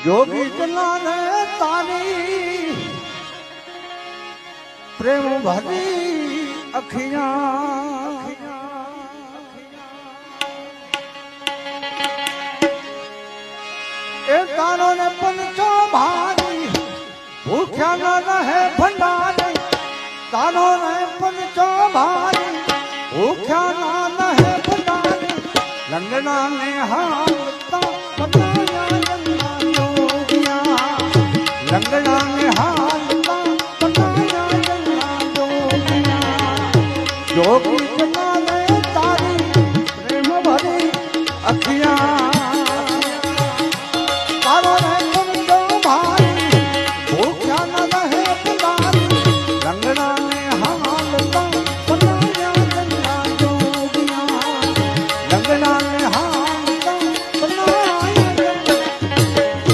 जोगी जना ने तारी प्रेम भरी अखियां ए तारो ने पंचो भारी भूख्या न रहे भंडारी तारो ने पंचो भारी भूख्या न रहे भंडारी लंगड़ा ने हालता